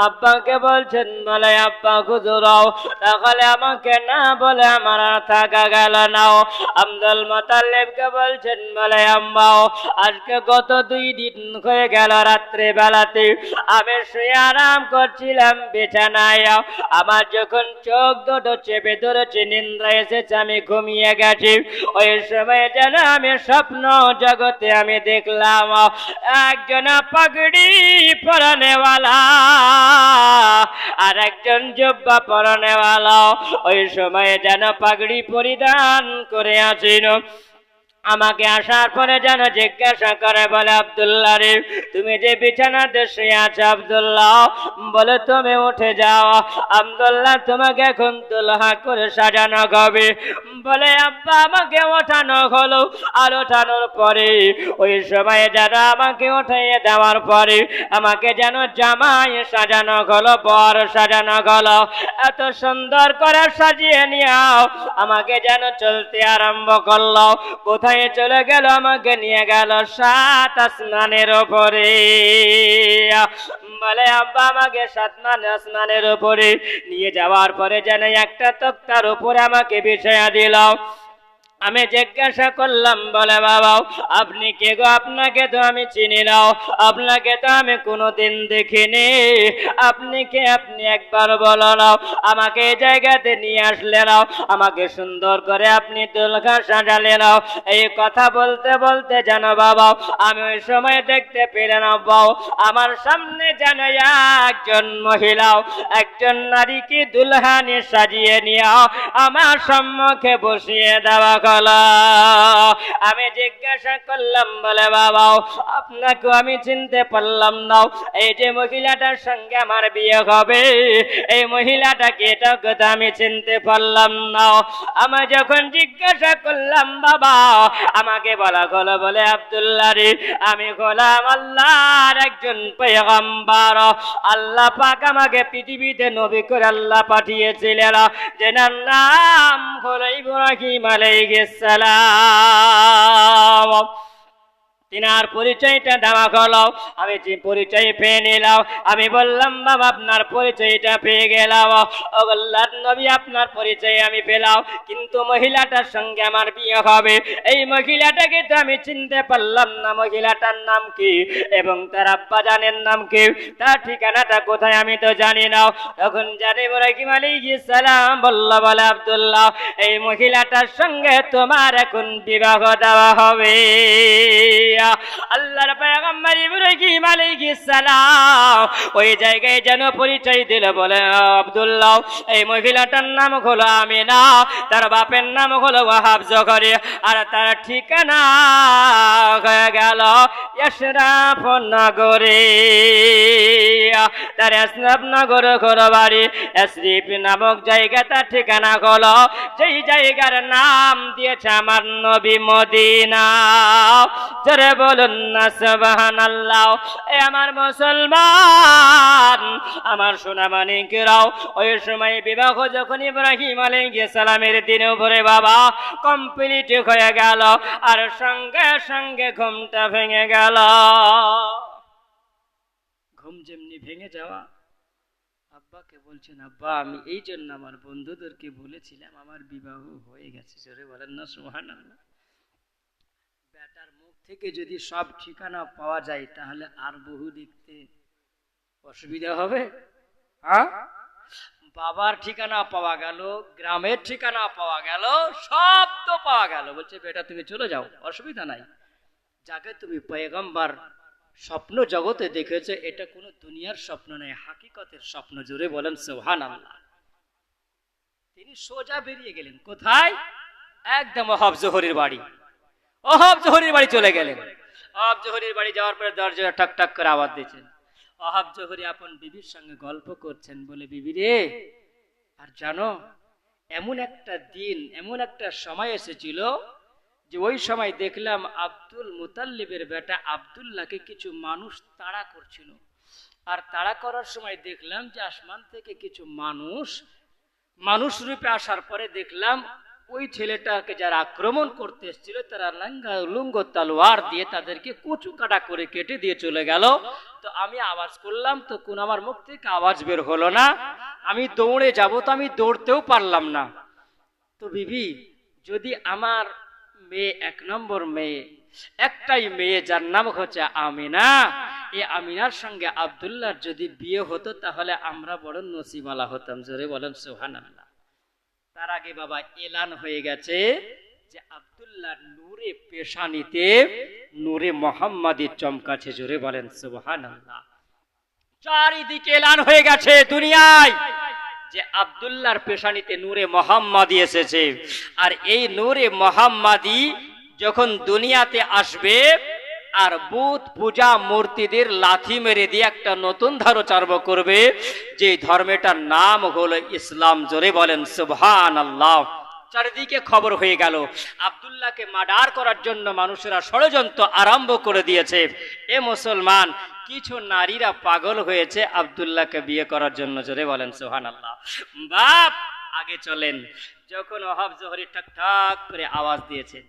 আব্বাকে বলছেন, বলে আব্বা হুজুরাও তাহলে আমাকে না বলে আমার আর থাকা গেল না। আব্দুল মুতাল্লিবকে বলছেন, বলে আম্মাও আজকে গত 2 দিন হয়ে গেল রাত্রে বেলাতে আমি শুয়ে আরাম করছিলাম বিছানায়, আমার যখন চোখ দুটো চেপে ধরেছে, নিদ্রা এসেছে, আমি ঘুমিয়ে গেছি। ওই সময় যেন আমি স্বপ্ন জগতে আমি দেখলাম একজন পাগড়ি পরানেওয়ালা আর একজন জুব্বা পরানেওয়ালা ওই সময় যেন পাগড়ি পরিধান করে আছেন। আমাকে আসার পরে যেন জিজ্ঞাসা করে, বলে আব্দুল্লাহ রে তুমি যে বিছানাতে শুয়ে আছো আব্দুল্লাহ, বলে তুমি উঠে যাও, আব্দুল্লাহ তোমাকে এখন দুলহা করে সাজানো হবে। বলে আব্বা আমাকে ওঠানো হলো, আর ওঠানোর পরে ওই সময় যেন আমাকে উঠিয়ে দেওয়ার পরে আমাকে যেন জামাই সাজানো হলো, বর সাজানো হলো, এত সুন্দর করে সাজিয়ে নিও, আমাকে যেন চলতে আরম্ভ করলো। কোথায় চলে গেল? আমাকে নিয়ে গেল 7 আসমানের উপরে। বলে আব্বা আমাকে 7 আসমানের উপরে নিয়ে যাওয়ার পরে যেন একটা তক্তার উপরে আমাকে বিছায়া দিল। আমি জিজ্ঞাসা করলাম, বলে বাবা আপনি কে গো? আপনাকে তো আমি চিনি না, আপনাকে তো আমি কোনোদিন দেখিনি, আপনি কে? আপনি একবার বলো না। আমাকে এই জায়গাতে নিয়ে আসলে নাও, আমাকে সুন্দর করে আপনি দুলহা সাজালে নাও। এই কথা বলতে বলতে জানো বাবা আমি ওই সময় দেখতে পেলাম বাবা আমার সামনে যেন একজন মহিলাও একজন নারীকে দুলহা নিয়ে সাজিয়ে নিয়ে আমার সম্মুখে বসিয়ে দেওয়া। আমি জিজ্ঞাসা করলাম, বলে বাবা আপনাকে আমি চিনতে পারলাম না, এই যে মহিলাটার সঙ্গে আমার বিয়ে হবে এই মহিলাটাকে এটাকে তো আমি চিনতে পারলাম না। আমি যখন জিজ্ঞাসা করলাম বাবা আমাকে বলা হলো, বলে আব্দুল্লাহ রে আমি গোলাম আল্লাহর একজন পয়গম্বর, আল্লাহ পাক আমাকে পৃথিবীতে নবী করে আল্লাহ পাঠিয়েছিলেন, যেনার নাম হলো ইব্রাহিম আলাইহিস সালাম। তিনার পরিচয়টা দেওয়া হলো, আমি যে পরিচয় পেয়ে নিলাম। আমি বললাম বাবা আপনার পরিচয়টা পেয়ে গেলাম, আল্লাহর নবী আপনার পরিচয় আমি পেলাম, কিন্তু মহিলাটার সঙ্গে আমার বিয়ে হবে এই মহিলাটাকে তো আমি চিনতে পারলাম না, মহিলাটার নাম কি এবং তার আব্বা জানের নাম কি, তার ঠিকানাটা কোথায় আমি তো জানি না। তখন জানি ইব্রাহিম আলাইহিস সালাম বলল, বলে আব্দুল্লাহ এই মহিলাটার সঙ্গে তোমার এখন বিবাহ দেওয়া হবে। আল্লাহর পয়গম্বর ইব্রাহিম আলাইহিস সালাম ওই জায়গায় যেন পরিচয় দিল, বলে আব্দুল্লাহ এই মহিলাটার নাম হলো আমিনা, তার বাপের নাম হলো ওয়াহাব জকরিয়া, আর তার ঠিকানা হয়ে গেল ইশরাফ নগরে। তার ইশরাফ নগর হলো বাড়ি, ইশরিফ নামক জায়গা তার ঠিকানা হলো, যেই জায়গার নাম দিয়েছে আমার নবী মদিনা। জোরে বলুন না সুবহানাল্লাহ। এ আমার মুসলমান আমার সোনামানিকেরাও ওই সময় বিবাহ যখন ইব্রাহিম আলাইহিস সালামের দিনে উপরে বাবা কমপ্লিট হয়ে গেল, আর সঙ্গে সঙ্গে ঘুমটা ভেঙে গেল। ঘুম যেমনি ভেঙে যাওয়া, আব্বাকে বলছেন আব্বা আমি এই জন্য আমার বন্ধুদেরকে বলেছিলাম আমার বিবাহ হয়ে গেছে। জোরে বলেন না সুবহানাল্লাহ। বেটার মুখ থেকে যদি সব ঠিকানা পাওয়া যায় তাহলে আর বহু দেখতে অসুবিধা হবে। হ্যাঁ, বাবার ঠিকানা পাওয়া গেল, গ্রামের ঠিকানা পাওয়া গেল, সব তো পাওয়া গেল। বলছে বেটা তুমি চলে যাও, অসুবিধা নাই। যাকে তুমি পয়গম্বর স্বপ্ন জগতে দেখেছো এটা কোনো দুনিয়ার স্বপ্ন নয়, হাকিকতের স্বপ্ন। জোরে বলেন সুবহানাল্লাহ। তিনি সোজা বেরিয়ে গেলেন কোথায়? একদম ওয়াহাব জোহরীর বাড়ি। ওয়াহাব জোহরীর বাড়ি চলে গেলেন। ওয়াহাব জোহরীর বাড়ি যাওয়ার পরে দরজায় ঠক ঠক করে আওয়াজ দিয়েছেন। ওয়াহাব জোহরী আপন বিবির সঙ্গে গল্প করছেন, বলে বিবি রে আর জানো এমন একটা দিন এমন একটা সময় এসেছিল যে ওই সময় দেখলাম আব্দুল মুতাল্লিবের বেটা আব্দুল্লাহকে কিছু মানুষ তাড়া করছিল, আর তাড়া করার সময় দেখলাম যে আসমান থেকে কিছু মানুষ রূপে আসার পরে দেখলাম ওই ছেলেটাকে যারা আক্রমণ করতে এসেছিল তারা লুঙ্গ তলোয়ার দিয়ে তাদেরকে কুচু কাটা করে কেটে দিয়ে চলে গেল। তো আমি আওয়াজ করলাম, তো কোন আমার মুখ থেকে আওয়াজ বের হলো না, আমি দৌড়ে যাব, তো আমি দৌড়তেও পারলাম না। তো বিবি, যদি আমার মেয়ে, 1 নম্বর মেয়ে, একটাই মেয়ে যার নাম হচ্ছে আমিনা, এই আমিনার সঙ্গে আব্দুল্লাহর যদি বিয়ে হতো তাহলে আমরা বড় নসিবওয়ালা হতাম। জোরে বলেন সুবহানাল্লাহ। তার আগে বাবা এলান হয়ে গেছে যে আব্দুল্লাহর নূরে পেশানিতে নূরে মোহাম্মদী চমকাছে। জোরে বলেন সুবহানাল্লাহ। চারিদিকে এলান হয়ে গেছে দুনিয়ায় যে আব্দুল্লাহর পেশানিতে নূরে মোহাম্মদী এসেছে। আর এই নূরে মোহাম্মদী যখন দুনিয়াতে আসবে আর বুত পূজা মূর্তিদের লাথি মেরে দিয়ে একটা নতুন ধর্ম করবে, যে ধর্মটার নাম হলো ইসলাম। জোরে বলেন সুবহানাল্লাহ। চারিদিকে খবর হয়ে গেল আব্দুল্লাহকে মার্ডার করার জন্য মানুষেরা ষড়যন্ত্র আরম্ভ করে দিয়েছে। এ মুসলমান, কিছু নারীরা পাগল হয়েছে আব্দুল্লাহকে বিয়ে করার জন্য। জোরে বলেন সুবহানাল্লাহ। বাপ আগে চলেন। যখন ওহাব জোহরি ঠাক ঠাক করে আওয়াজ দিয়েছে,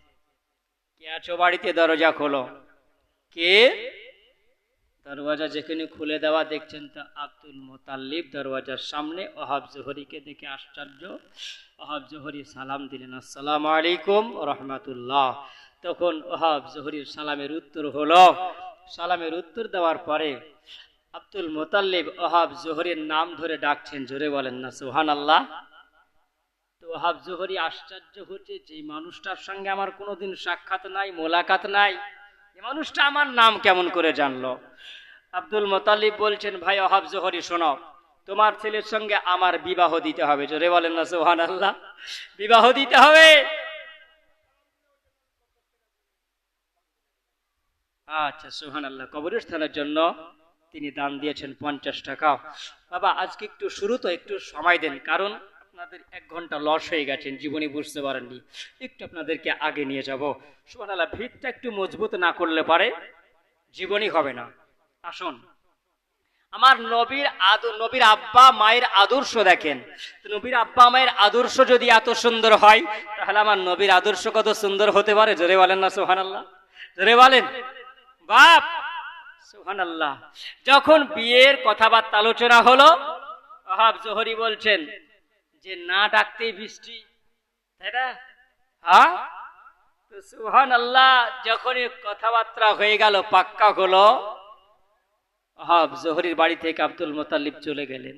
কে আছো বাড়িতে, দরজা খোলো। কে? দরওয়াজা যেখানে খুলে দেওয়া, দেখছেন তো আব্দুল মুতাল্লিব দরওয়াজার সামনে। ওহাব জোহরিকে দেখে আশ্চর্য। ওহাব জোহরি সালাম দিলেন, আসসালামু আলাইকুম রাহমাতুল্লাহ। তখন ওহাব জোহরির সালামের উত্তর হলো। সালামের উত্তর দেওয়ার পরে আব্দুল মুতাল্লিব ওহাব জোহরির নাম ধরে ডাকছেন। জোরে বলেন না সুবহানাল্লাহ। তো ওহাব জোহরি আশ্চর্য হচ্ছে, যে মানুষটার সঙ্গে আমার কোনোদিন সাক্ষাৎ নাই, মোলাকাত নাই, এই মানুষটা আমার নাম কেমন করে জানলো? আব্দুল মুতাল্লিব বলছেন, ভাই ওহাব জোহরি শোনো, তোমার ছেলের সঙ্গে আমার বিবাহ দিতে হবে। জোরে বলেন না সুবহানাল্লাহ। বিবাহ দিতে হবে। আচ্ছা সুবহানাল্লাহ। কবরস্থানের জন্য তিনি দান দিয়েছেন 50 টাকা। বাবা আজকে একটু শুরু তো একটু সময় দেন, কারণ আপনাদের 1 ঘন্টা লস হয়ে গেছেন, জীবনে বুঝতে পারেননি। একটু আপনাদেরকে আগে নিয়ে যাব। সুবহানাল্লাহ। ভিতটা একটু মজবুত না করলে পারে জীবনই হবে না। আসুন, আমার নবীর আব্বা মায়ের আদর্শ দেখেন। নবীর আব্বা মায়ের আদর্শ যদি এত সুন্দর হয়, তাহলে আমার নবীর আদর্শ কত সুন্দর হতে পারে। জোরে বলেন না সুবহানাল্লাহ। জোরে বলেন বাপ সুবহানাল্লাহ। যখন বিয়ের কথাবার্তা আলোচনা হলো, ওহাব জোহরি বলছেন যে না ডাকতেই বৃষ্টি, তাই না? হ্যাঁ, তো সুবহানাল্লাহ। যখন কথাবার্তা হয়ে গেল, পাক্কা হলো, ওহাব জোহরির বাড়ি থেকে আব্দুল মুতাল্লিব চলে গেলেন।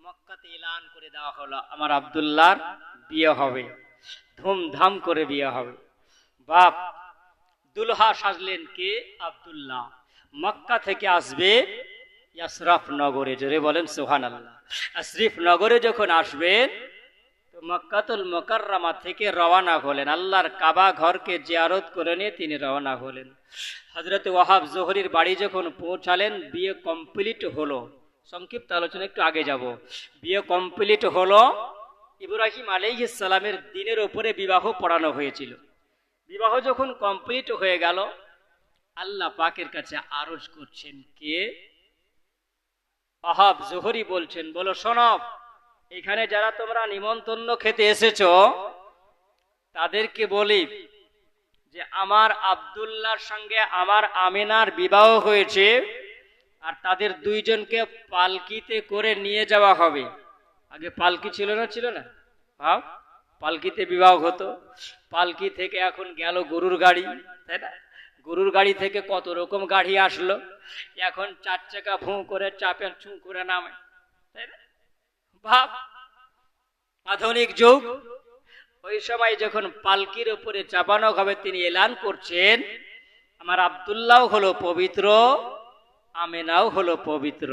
মক্কাতে এলান করে দেওয়া হলো আমার আব্দুল্লাহর বিয়ে হবে, ধুমধাম করে বিয়ে হবে। বাপ দুলহা সাজলেন কে? আব্দুল্লাহ। মক্কা থেকে আসবে ইয়াসরাফ নগরে। জোরে বলেন সুবহানাল্লাহ। আশরিফ নগরে যখন আসবেন, তো মক্কাতুল মুকাররমা থেকে রওনা হলেন। আল্লাহর কাবা ঘরকে জিয়ারত করে নিয়ে তিনি রওনা হলেন। হযরত ওয়াহাব জোহরির বাড়ি যখন পৌঁছালেন, বিয়ে কমপ্লিট হলো। সংক্ষিপ্ত আলোচনা একটু আগে যাব। বিয়ে কমপ্লিট হলো। ইব্রাহিম আলাইহিস সালামের দিনের উপরে বিবাহ পড়ানো হয়েছিল। বিবাহ যখন কমপ্লিট হয়ে গেল, আল্লাহ পাকের কাছে আরজ করছেন কে? ওহাব জোহরি বলছেন, বলো শোনো, এখানে যারা তোমরা নিমন্ত্রণ খেতে এসেছো, তাদেরকে বলি যে আমার আব্দুল্লাহর সঙ্গে আমার আমিনার বিবাহ হয়েছে, আর তাদের 2 জনকে পালকিতে করে নিয়ে যাওয়া হবে। আগে পালকি ছিল না? ভাব, পালকিতে বিবাহ হতো। পালকি থেকে এখন গেল গরুর গাড়ি, তাই না? গরুর গাড়ি থেকে কত রকম গাড়ি আসলো। এখন 4 চাকা ভুঁ করে চাপের ছুঁ করে নামে, তাই না? ভাব, আধুনিক যুগ। ওই সময় যখন পালকির উপরে চাপানো হবে, তিনি এলান করছেন আমার আব্দুল্লাহ হলো পবিত্র, আমিনাও হলো পবিত্র।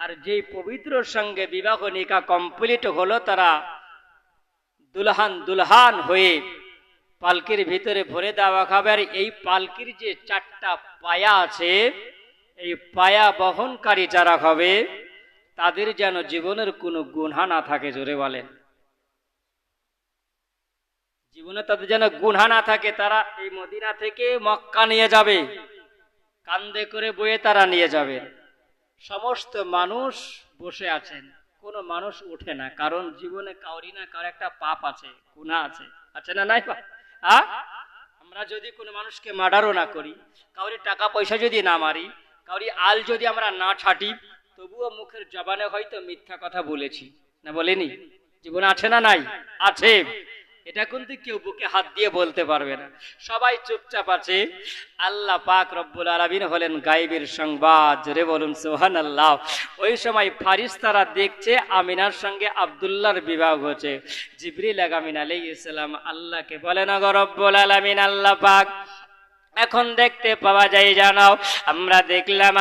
আর যেই পবিত্রর সঙ্গে বিবাহ নিকাহ কমপ্লিট হলো, তারা দুলহান হয়ে পালকির ভিতরে ভরে দেওয়া খাবে। আর এই পালকির যে 4টা পায়া আছে, এই পায়া বহনকারী যারা হবে, তাদের যেন জীবনের কোনো গুনাহ না থাকে। জোরে বলেন, জীবনে তাদের যেন গুনাহ না থাকে। তারা এই মদিনা থেকে মক্কা নিয়ে যাবে, কান্দে করে বয়ে তারা নিয়ে যাবে। সমস্ত মানুষ বসে আছেন, কোনো মানুষ ওঠে না, কারণ জীবনে কাউরি না কারো একটা পাপ আছে, গুনাহ আছে। আছে না নাই? আমরা যদি কোনো মানুষকে মার্ডারও না করি, কাউরি টাকা পয়সা যদি না মারি, কাউরি আল যদি আমরা না ছাটি তবুও মুখের জবানে হয়তো মিথ্যা কথা বলেছি, না বলেনি? জীবনে আছে না নাই? আছে। এটা কিন্তু কেউ বুকে হাত দিয়ে বলতে পারবে না, সবাই চুপচাপ আছে। আল্লাহ পাক রব্বুল আলামিন হলেন গায়েবের সংবাদ, জোরে বলুন সুবহানাল্লাহ। ওই সময় ফারিস্তারা দেখছে আমিনার সঙ্গে আব্দুল্লাহর বিবাহ হচ্ছে। জিবরিল আমিন আলাইহিস সালাম আল্লাহকে বলেন, ওগো রব্বুল আলামিন, আল্লাহ পাক এখন দেখতে পাওয়া যায় জানাও,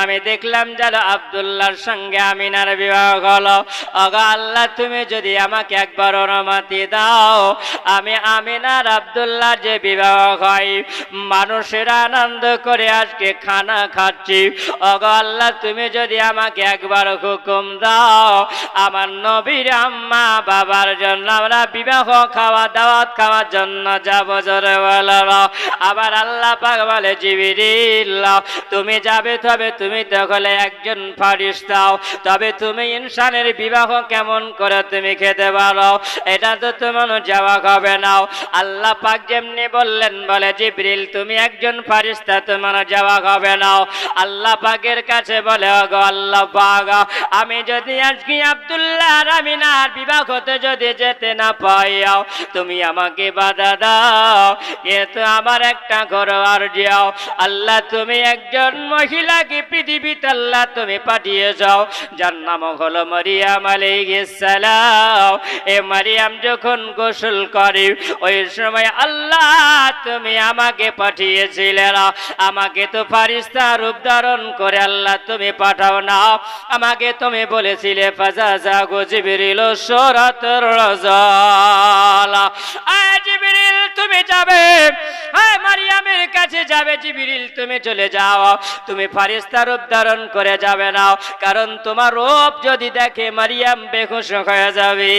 আমি দেখলাম জানো আব্দুল্লাহর সঙ্গে আমিনার বিবাহ হলো। ওগো আল্লাহ, তুমি যদি আমাকে একবার অনুমতি দাও, আমি আমিনার আব্দুল্লাহ যে বিবাহ হয়, মানুষেরা আনন্দ করে আজকে খানা খাচ্ছি। ওগো আল্লাহ, তুমি যদি আমাকে একবার হুকুম দাও, আমার নবীর আম্মা বাবার জন্য আমরা বিবাহ খাওয়া দাওয়াত খাওয়ার জন্য যাবো, জোরে বলো। আবার আল্লাহ পাক বলে, জিবরিল তুমি যাবে, তবে তুমি তাহলে একজন ফারিস্তা, তবে তুমি ইনসানের বিবাহ কেমন করে তুমি খেতে পারো? এটা তো তোমার যাওয়া হবে না। আল্লাহ পাক যেমনি বললেন, বলে জিবরিল তুমি একজন ফারিস্তা, তোমার যাওয়া হবে না। আল্লাহ পাকের কাছে বলে, ওগো আল্লাহ পাক, আমি যদি আজকে আব্দুল্লাহ আর আমিনার বিবাহ হতে যদি যেতে না পাই, তুমি আমাকে বাধা দাও, কিন্তু আমার একটা ঘর আর যাও। আল্লাহ, তুমি একজন মহিলাকে পৃথিবীতে আল্লাহ তুমি পাঠিয়ে যাও, যার নাম হলো মারিয়াম আলাইহিস সালাম। এ মারিয়াম যখন গোসল করে ওই সময় আল্লাহ তুমি আমাকে পাঠিয়েছিলে, আমাকে তো ফারিস্তা রূপ ধারণ করে আল্লাহ তুমি পাঠাও না, আমাকে তুমি বলেছিলে ফাজাজাগু জিবরিল সূরাতুর রাজাল। জিবরিল তুমি যাবে, মারিয়ামের কাছে যাবে, জিবরিল তুমি চলে যাও, তুমি ফারিস্তা রূপ ধারণ করে যাবে না, কারণ তোমার রূপ যদি দেখে মারিয়াম বেহুশ হয়ে যাবে।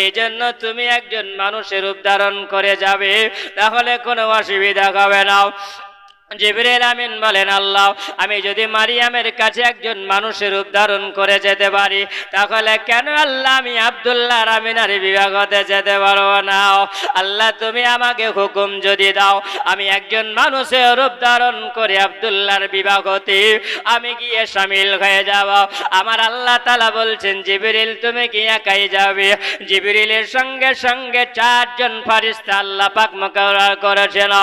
এই জন্য তুমি একজন মানুষের রূপ ধারণ করে যাবে, তাহলে কোনো অসুবিধা হবে না। জিবরিল আমিন বলেন, আল্লাহ, আমি যদি মারিয়ামের কাছে একজন মানুষের রূপ ধারণ করে যেতে পারি, তাহলে কেন আল্লাহ আমি আব্দুল্লাহ আর আমিনার বিবাহ হতে যেতে পারবো না? আল্লাহ, তুমি আমাকে হুকুম যদি দাও, আমি একজন মানুষের রূপ ধারণ করে আব্দুল্লাহর বিবাহ হতে আমি গিয়ে শামিল হয়ে যাব। আমার আল্লাহ তাআলা বলছেন, জিবরিল তুমি কি একাই যাবে? জিবরিলের সঙ্গে সঙ্গে চারজন ফারিস্তা আল্লাহ পাক মুকরর করেছেন।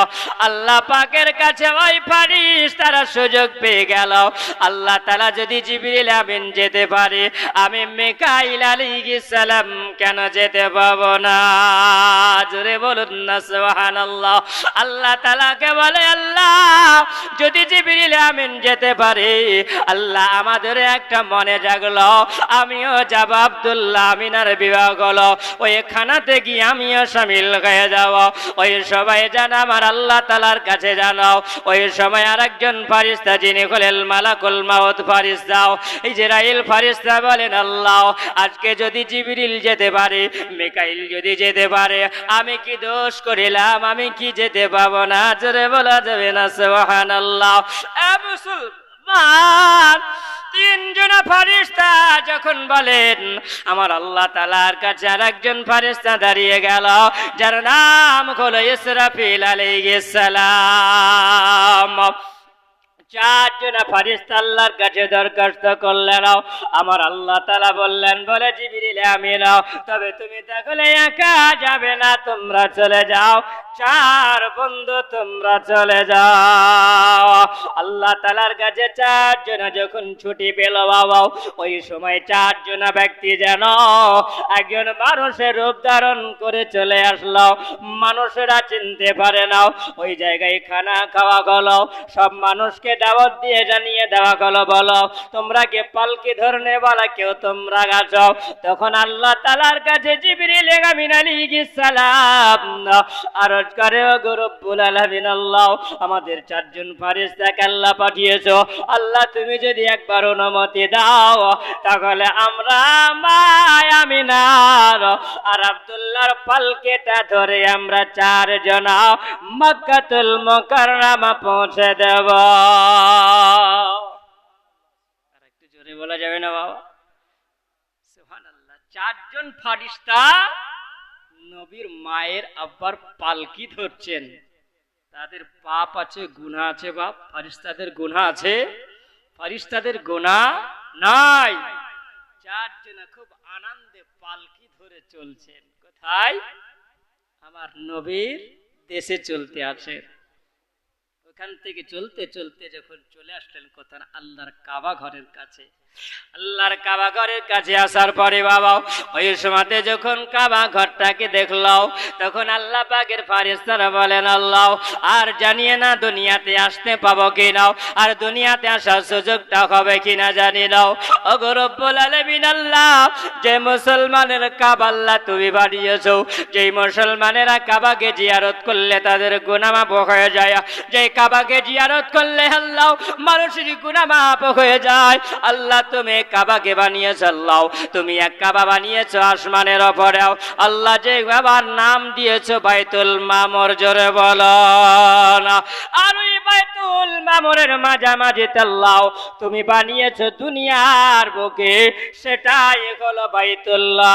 আল্লাহ পাকের কাছে ওই ফারিস্তারা সুযোগ পেয়ে গেল, আল্লাহ তাআলা যদি জিবরিল আমিন যেতে পারে, আমি মিকাইল আলাইহিস সালাম কেন যেতে পাবো না? জোরে বলুন না সুবহানাল্লাহ। আল্লাহ তাআলাকে বলে, আল্লাহ যদি জিবরিল আমিন যেতে পারে, আল্লাহ আমাদের একটা মনে জাগলো, আমিও যাব আব্দুল্লাহ আমিনার বিবাহ হলো, ওই খানাতে গিয়ে আমিও শামিল হয়ে যাব। ওই সবাই জানা আমার আল্লাহ তাআলার কাছে জানাও। ওই সময় আরেকজন ফারিস্তা, যিনি হলেন মালাকুল মাউত ফারিস্তা, ইসরাইল ফারিস্তা বলেন, আল্লাহ আজকে যদি জিবরিল যেতে পারে, মিকাইল যদি যেতে পারে, আমি কি দোষ করিলাম? আমি কি যেতে পাবো না? জোরে বলা যাবে না সুবহানাল্লাহ। মুসলমান তিনজন ফারিস্তা যখন বলেন, আমার আল্লাহ তাআলার কাছে আরেকজন ফারিস্তা দাঁড়িয়ে গেল, যার নাম হলো ইসরাফিল আলাইহিস সালাম। চারজন ফারিস্তা আল্লাহর কাছে দরখাস্ত করলেন, আমার আল্লাহ তাআলা বললেন, বলে জিবরিল আমিন, তবে তুমি তাহলে একা যাবে না, তোমরা চলে যাও, চার বন্ধু তোমরা চলে যাও। আল্লাহ তাআলার কাছে চারজন যখন ছুটি পেল বাবা, ওই সময় চারজন ব্যক্তি যেন একজন মানুষের রূপ ধারণ করে চলে আসলো, মানুষেরা চিনতে পারে না। ওই জায়গায় খানা খাওয়া গেল, সব মানুষকে দাওয়াত দিয়ে জানিয়ে দেওয়া গেল, বলো তোমরা কে পালকি ধরনে বলা কেউ তোমরা গেছো। তখন আল্লাহ তাআলার কাছে জিবরিল আমিন আলাইহিস সালাম আরজ করে, ওগো রব্বুল আলামিন, আল্লাহ আমাদের চারজন ফারিস্তাকে আল্লাহ পাঠিয়েছো, আল্লাহ তুমি যদি একবার অনুমতি দাও, তাহলে আমরা মা আমিনার আর আব্দুল্লাহর পালকিটা ধরে আমরা চারজন মক্কাতুল মুকাররমা পৌঁছে দেব। আর একটু জোরে বলা যাবে না বাবা? সুবহানাল্লাহ। চারজন ফারিস্তা নবীর মায়ের আব্বার পালকি ধরছেন, তাদের পাপ আছে, গুনাহ আছে বাপ। ফেরেশতাদের গুনাহ আছে, ফেরেশতাদের গুনাহ নাই। যার জন্য খুব আনন্দে পালকি ধরে চলছেন। কোথায়? আমার নবীর দেশে চলতে আছে। ওখান থেকে চলতে চলতে যখন চলে আসলেন কোথায়? আল্লাহর কাবা ঘরের কাছে। আল্লাহর কাবা ঘরের কাছে আসার পরে বাবা ওই সময়তে যখন কাবা ঘরটাকে দেখলো, তখন আল্লাহ পাকের ফেরেশতারা বলেন, আল্লাহ আর জানিয়ে না দুনিয়াতে আসতে পাবো কিনা, আর দুনিয়াতে আসার সুযোগটা হবে কিনা জানি নাও। ওগো রব্বুল আলামিন আল্লাহ, যে মুসলমানের কাবা আল্লাহ তুমি বানিয়েছো, যেই মুসলমানেরা কাবাকে জিয়ারত করলে তাদের গুনাহ মাফ হয়ে যায়, যে কাবাকে জিয়ারত করলে আল্লাহ মানুষের গুনাহ মাফ হয়ে যায়। আল্লাহ তুমি কাবাকে বানিয়েছো, আল্লাহ তুমি এক কাবা বানিয়েছো আসমানের উপরেও। আল্লাহ যে কাবার নাম দিয়েছো বাইতুল মামুর, জোরে বলো না। আর ওই বাইতুল মামুরের মাঝামাঝিতে আল্লাহ তুমি বানিয়েছো দুনিয়ার বুকে, সেটাই হলো বাইতুল্লাহ।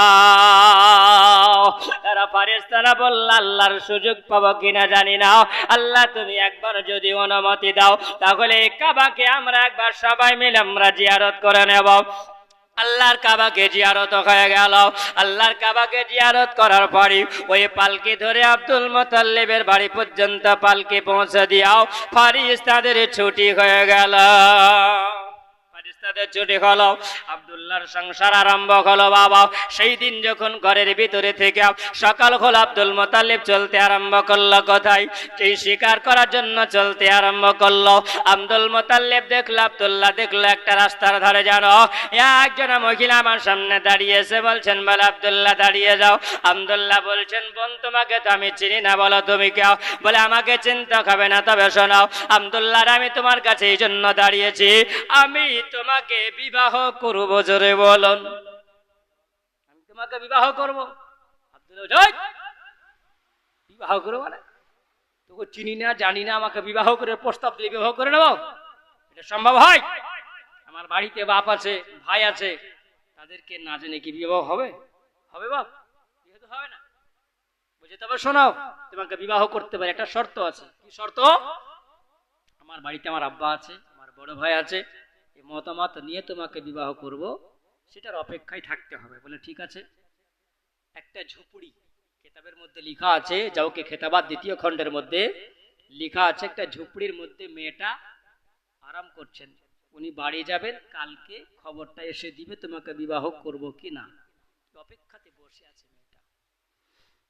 তারা ফেরেশতারা বলল, আল্লাহর সুযোগ পাবো কিনা জানি না, আল্লাহ তুমি একবার যদি অনুমতি দাও তাহলে এই কাবাকে আমরা একবার সবাই মিলে আমরা জিয়ারত করে নেব। আল্লাহর কাবাকে জিয়ারত হয়ে গেল। আল্লাহর কাবাকে জিয়ারত করার পরে ওই পালকি ধরে আব্দুল মুতাল্লিবের বাড়ি পর্যন্ত পালকি পৌঁছে দিয়াও ফেরেশতাদের ছুটি হয়ে গেল। ফেরেশতাদের ছুটি হলো, আব্দুল্লাহর সংসার আরম্ভ হলো বাবা। সেই দিন যখন ঘরের ভিতরে থেকে সকাল হলো, আব্দুল মুতাল্লিব চলতে আরম্ভ করলো। কোথায়? সেই শিকার করার জন্য চলতে আরম্ভ করলো। আব্দুল মুতাল্লিব দেখলো, আব্দুল্লাহ দেখলো একটা রাস্তার ধারে জানো একজন মহিলা আমার সামনে দাঁড়িয়েছে। বলছেন, বলে আব্দুল্লাহ দাঁড়িয়ে যাও। আব্দুল্লাহ বলছেন, বোন তোমাকে তো আমি চিনি না, বলো তুমি কেউ? বলে আমাকে চিনতে হবে না, তবে শোনাও আব্দুল্লাহ, আমি তোমার কাছে এই জন্য দাঁড়িয়েছি, আমি তোমাকে বিবাহ করবো। জোরে বলুন, আমি তোমাকে বিবাহ করবো। আব্দুল্লাহ বিবাহ করবো মানে? তোকে চিনি না, জানি না, আমাকে বিবাহ করে প্রস্তাব দিলে বিবাহ করে নেবো? এটা সম্ভব হয়? আমার বাড়িতে বাপ আছে, ভাই আছে, তাদেরকে না জেনে কি বিবাহ হবে? হবে বাপ? বিয়ে তো হবে না। বুঝে তবে শোনাও, তোমাকে বিবাহ করতে পারে, একটা শর্ত আছে। কি শর্ত? আমার বাড়িতে আমার আব্বা আছে, আমার বড় ভাই আছে, এই মতামত নিয়ে তোমাকে বিবাহ করব, সেটার অপেক্ষায় থাকতে হবে। বলে ঠিক আছে। একটা ঝুপড়ি কিতাবের মধ্যে লেখা আছে, যাওকে খেতাবাত 2য় খণ্ডের মধ্যে লেখা আছে, একটা ঝুপড়ির মধ্যে মেয়েটা আরাম করছেন। উনি বাড়ি যাবেন, কালকে খবরটা এসে দিবে তোমাকে বিবাহ করব কি না। অপেক্ষাতে বসে আছে মেয়েটা।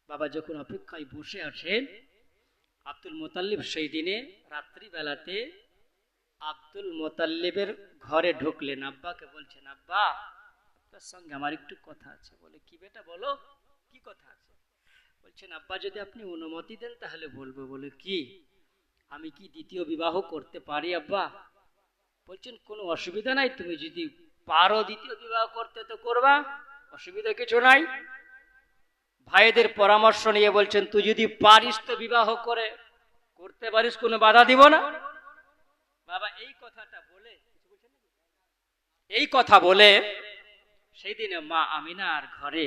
বাবা যখন অপেক্ষায় বসে আছেন, আব্দুল মুতাল্লিব সেই দিনে রাত্রিবেলাতে আব্দুল মুতাল্লিবের ঘরে ঢুকলেন। আব্বাকে বলছেন, আব্বা আপনার সঙ্গে আমার একটু কথা আছে। বলে কি বেটা বলো, কি কথা আছে? বলছেন, আব্বা যদি আপনি অনুমতি দেন তাহলে বলবো। বলে কি? আমি কি দ্বিতীয় বিবাহ করতে পারি আব্বা? বলছেন কোনো অসুবিধা নাই, তুমি যদি পারো দ্বিতীয় বিবাহ করতে তো করবা, অসুবিধা কিছু নাই। ভাইদের পরামর্শ নিয়ে বলছেন, তুই যদি পারিস তো বিবাহ করতে পারিস, কোনো বাধা দিব না। বাবা এই কথা বলে সেই দিনে মা আমিনার ঘরে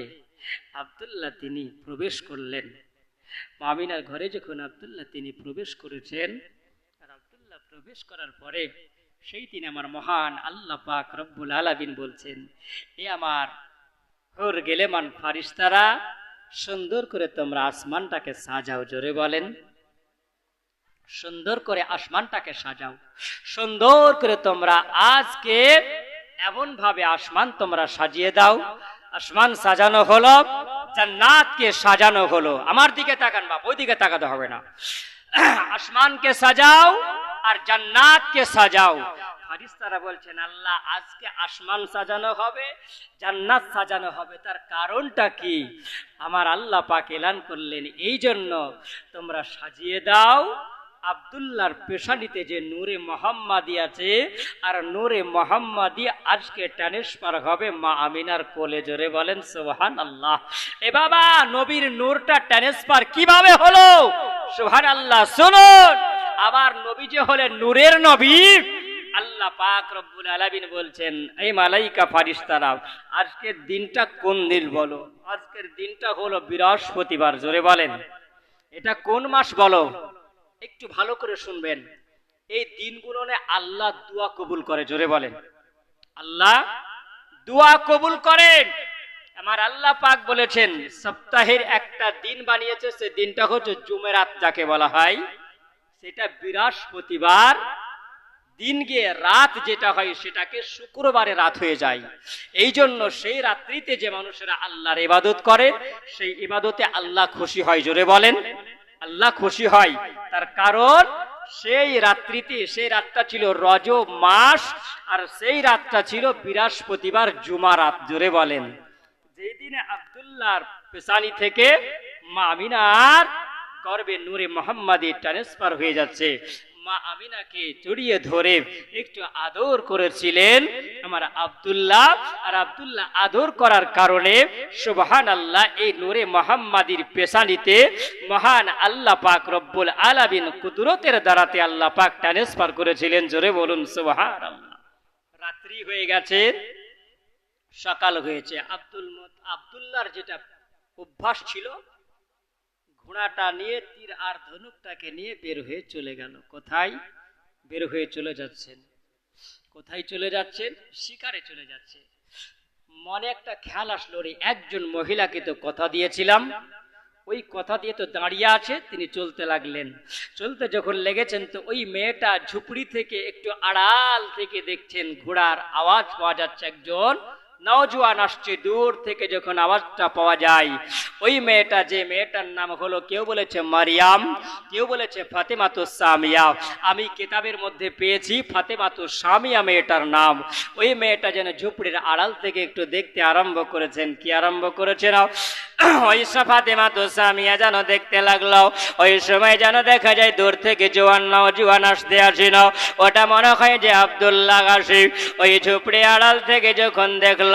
আব্দুল্লাহ তিনি প্রবেশ করলেন। মা আমিনার ঘরে যখন আব্দুল্লাহ তিনি প্রবেশ করেছেন, আর আব্দুল্লাহ প্রবেশ করার পরে সেই দিন আমার মহান আল্লাহ পাক রব্বুল আলামিন বলছেন, এ আমার হুর গেলেমান ফেরেশতারা, সুন্দর করে তোমরা আসমানটাকে সাজাও। জোরে বলেন, সুন্দর করে আসমানটাকে সাজাও। সুন্দর করে তোমরা আজকে এমন ভাবে আসমান তোমরা সাজিয়ে দাও। আসমান সাজানো হলো, জান্নাতকে সাজানো হলো। আমার দিকে তাকান বাপ, ওই দিকে তাকাতে হবে না। আসমানকে সাজাও আর জান্নাতকে সাজাও। ফেরেশতারা বলছেন, আল্লাহ আজকে আসমান সাজানো হবে, জান্নাত সাজানো হবে, তার কারণটা কি? আমার আল্লাহ পাক এলান করলেন, এই জন্য তোমরা সাজিয়ে দাও আব্দুল্লাহর পেশানিতে যে নূরে মুহাম্মাদি আছে, আর নূরে মুহাম্মাদি আজকে ট্রান্সফার হবে মা আমিনার কোলে। জোরে বলেন সুবহানাল্লাহ। এ বাবা, নবীর নূরটা ট্রান্সফার কিভাবে হলো? সুবহানাল্লাহ। শুনুন, আবার নবী যে হলেন নূরের নবী, আল্লাহ পাক রব্বুল আলামিন বলছেন, এই মালাইকা ফেরেশতারা, আজকের দিনটা কোন দিন বলো? আজকের দিনটা হলো বৃহস্পতিবার। জোরে বলেন, এটা কোন মাস বলো? একটু ভালো করে শুনবেন, এই দিনগুলো আল্লাহ দোয়া কবুল করে। জোরে বলেন, আল্লাহ দোয়া কবুল করেন। আমার আল্লাহ পাক বলেছেন সপ্তাহের একটা দিন বানিয়েছে, সে দিনটা হচ্ছে জুমেরাত যাকে বলা হয়, সেটা বৃহস্পতিবার দিন গিয়ে রাত যেটা হয় সেটাকে শুক্রবারে রাত হয়ে যায়। এই জন্য সেই রাত্রিতে যে মানুষেরা আল্লাহর ইবাদত করে সেই ইবাদতে আল্লাহ খুশি হয়। জোরে বলেন, আল্লাহ খুশি হয়। তার কারণ সেই রাত্রিতে, সেই রাতটা ছিল রজব মাস, আর সেই রাতটা ছিল বৃহস্পতিবার জুমা রাত। জোরে বলেন, যেই দিনে আব্দুল্লাহর পেশানি থেকে মা আমিনার গর্বে নূরে মুহাম্মাদি ট্রান্সফার হয়ে যাচ্ছে, মা আমিনাকে জড়িয়ে ধরে একটু আদর করেছিলেন আমার আব্দুল্লাহ। আর আব্দুল্লাহ আদর করার কারণে সুবহানাল্লাহ এই নূরে মুহাম্মাদির পেশানিতে মহান আল্লাহ পাক রব্বুল আলামিন কুদরতের দ্বারাতে আল্লাহ পাক ট্রান্সফার করেছিলেন। জোরে বলুন সুবহানাল্লাহ। রাত্রি হয়ে গেছে, সকাল হয়েছে। আব্দুল্লাহর যেটা অভ্যাস ছিল, ঘোড়াটা নিয়ে তীর আর ধনুকটাকে নিয়ে বের হয়ে চলে গেল। কোথায় বের হয়ে চলে যাচ্ছেন? কোথায় চলে যাচ্ছেন? শিকারে চলে যাচ্ছে। মনে একটা খেয়াল আসলো, রে একজন মহিলাকে তো কথা দিয়েছিলাম, ওই কথা দিয়ে তো দাঁড়িয়ে আছে, তিনি চলতে লাগলেন। চলতে যখন লেগেছেন তো ওই মেয়েটা ঝুপড়ি থেকে একটু আড়াল থেকে দেখছেন ঘোড়ার আওয়াজ পাওয়া যাচ্ছে, একজন নওজোয়ান আসছে। দূর থেকে যখন আওয়াজটা পাওয়া যায়, ওই মেয়েটা, যে মেয়েটার নাম হলো, কেউ বলেছে মারিয়াম, কেউ বলেছে ফাতেমাতুস সামিয়া, আমি কিতাবের মধ্যে পেয়েছি ফাতেমাতুস সামিয়া মেয়েটার নাম। ওই মেয়েটা যেন ঝুপড়ির আড়াল থেকে একটু দেখতে আরম্ভ করেছেন। কি আরম্ভ করেছেন? ওই ফাতেমাতুস সামিয়া যেন দেখতে লাগলো। ওই সময় যেন দেখা যায় দূর থেকে জোয়ান নওজোয়ান আসতে আসিল, ওটা মনে হয় যে আব্দুল্লাহ আসে। ওই ঝুপড়ি আড়াল থেকে যখন দেখলো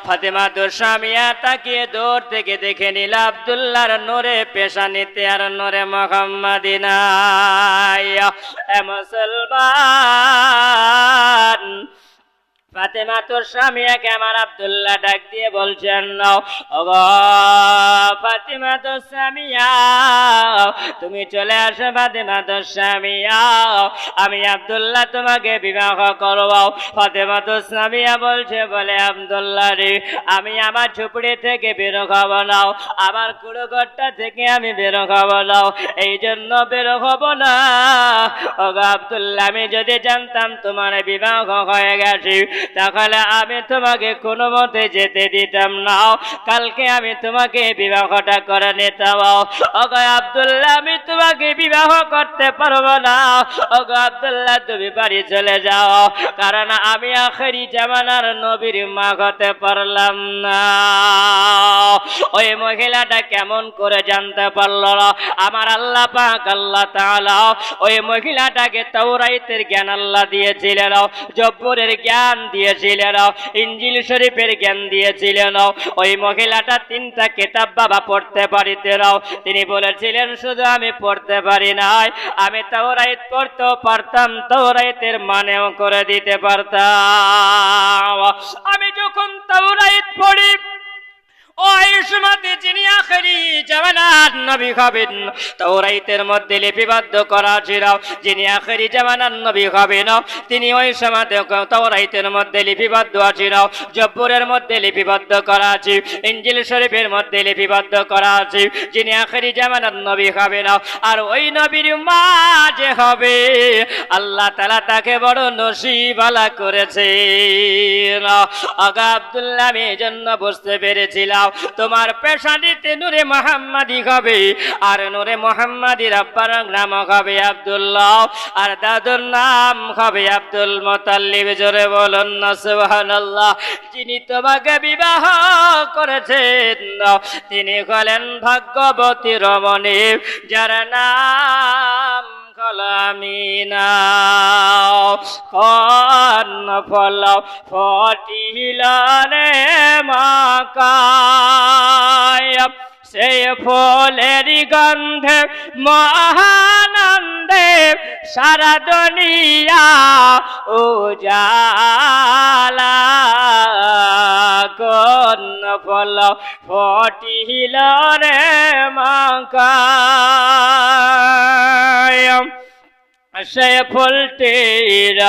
ফাতেমাতুস সামিয়া, তাকিয়ে দূর থেকে দেখে নিল আব্দুল্লাহর নূরে পেশানিতে আর নূরে মুহাম্মাদি নাই। এ মুসলমান, ফাতেমাতুস সামিয়াকে আমার আব্দুল্লাহ ডাক দিয়ে বলছেন, ওগো ফাতেমাতুস সামিয়া, তুমি চলে আসো ফাতেমাতুস সামিয়া, আমি আব্দুল্লাহ তোমাকে বিবাহ করব। ফাতেমাতুস সামিয়া বলছে, বলে আব্দুল্লাহ রে, আমি আমার ঝুপড়ি থেকে বের হব না, আমার কুড়োঘরটা থেকে আমি বের হব না, এই জন্য বের হব না। ওগো আব্দুল্লাহ, আমি যদি জানতাম তোমার বিবাহ হয়ে গেছে তাহলে আমি তোমাকে কোনো মতে যেতে দিতাম না, কালকে আমি তোমাকে বিবাহটা করে নিতাম। ওগো আব্দুল্লাহ, আমি তোমাকে বিবাহ করতে পারবো না। ওগো আব্দুল্লাহ, তুমি বাড়ি চলে যাও, কারণ আমি আখেরি জামানার নবীর মা হতে পারলাম না। ওই মহিলাটা কেমন করে জানতে পারলো? আমার আল্লাহ পাক আল্লাহ তাআলা ওই মহিলাটাকে তাওরাতের জ্ঞান আল্লাহ দিয়েছিলেন, জব্বরের জ্ঞান দিয়েছিলেন, ইনজিল শরীফের জ্ঞান দিয়েছিলেন। ওই মহিলাটা 3টা কিতাব বাবা পড়তে পারিতেন। তিনি বলেছিলেন, শুধু আমি পড়তে পারি নাই, আমি তাওরাত পড়তেও পারতাম, তাওরাতের মানেও করে দিতে পারতাম। আমি যখন তাওরাত পড়ি, ওই সময়তে যিনি আখেরি জামানার নবী হবেন, তাওরাতের মধ্যে লিপিবদ্ধ করা ছিল যিনি আখেরি জামানার নবী হবেন, তিনি ওই সময়তে তাওরাতের মধ্যে লিপিবদ্ধ ছিল, জব্বরের মধ্যে লিপিবদ্ধ করা আছে, ইনজিল শরীফের মধ্যে লিপিবদ্ধ করা আছে যিনি আখেরি জামানার নবী হবেন। আর ওই নবীর মা যে হবে, আল্লাহ তাআলা তাকে বড় নসিবওয়ালা করেছেন। আগা আব্দুল্লাহ, আমি এজন্য বুঝতে পেরেছিলাম তোমার পেশানিতে নূরে মুহাম্মাদি হবে, আর নূরে মুহাম্মাদির আব্বার নাম হবে আব্দুল্লাহ, আর দাদুর নাম হবে আব্দুল মুতাল্লিব। জোরে বলুন না সুবহানাল্লাহ। যিনি তোমাকে বিবাহ করেছেন তিনি হলেন ভাগ্যবতী রমণী, যার নাম কলামিনা। কন ফল ফটিলানে মাকায়, সেই ফলের গন্ধে মহানন্দে সারা দুনিয়া উজালা কোন ফল ফটিল রে মাকায় সে ফুলটির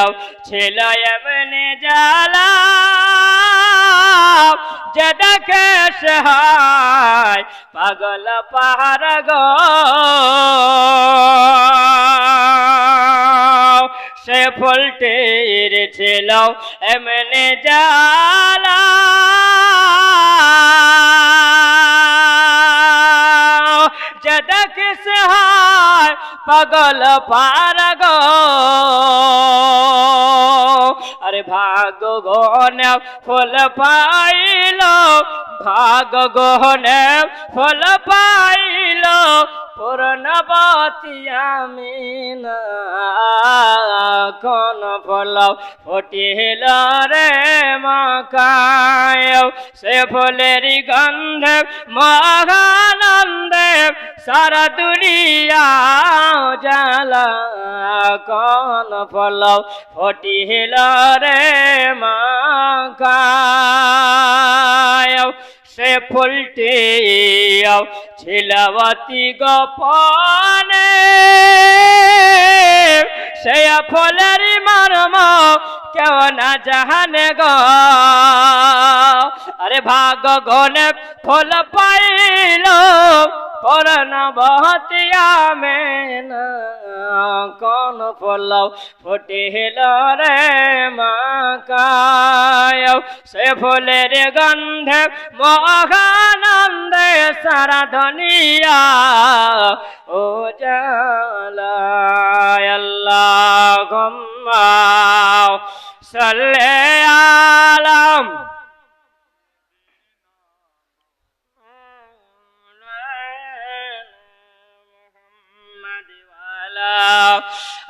ছিল এমনি জ্বালা যে দেখে সে হয় পাগল পাহাড় গো সে ফুলটির ছিল এমনি জ্বালা যে দেখে সে হয় পাগল পাহাড় গো আরে ভাগ গহনে ফুল পাইল ভাগ গহনে ফুল পাইল পূর্ণবতী আমিনা কোন ফল ফুটিল রে মাকায় সে ফুলেরই গন্ধে মহানন্দে সারা দুনিয়া জ্বালা কোন ফল ফুটিল রে মাকায় সে ফুলটি ছিল অতি গোপনে সে ফুলের মর্ম কেউ না জানে গো আরে ভাগ গনে ফুল পাইল পূর্ণবতী আমিনা কোন ফল ফুটিল রে মাকায় সে ফুলের গন্ধে মহানন্দে সারা দুনিয়া ও জালা আল্লাহুম্মা সাল্লি আলা